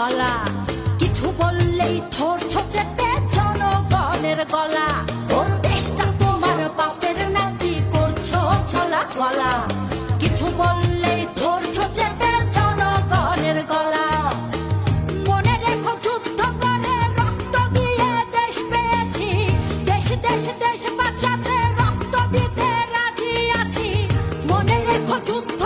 গলা, কিছু বললেই ধরছো চেপে জনগণের গলা। ওর দেশটা তোমার বাপের নাকি করছো ছলা গলা, কিছু বললেই ধরছো চেপে জনগণের গলা। মনে রেখো যুদ্ধ করে রক্ত দিয়ে দেশ পেয়েছি, দেশ দেশ দেশ বাঁচাতে রক্ত দিতে রাজি আছি। মনে রেখো যুদ্ধ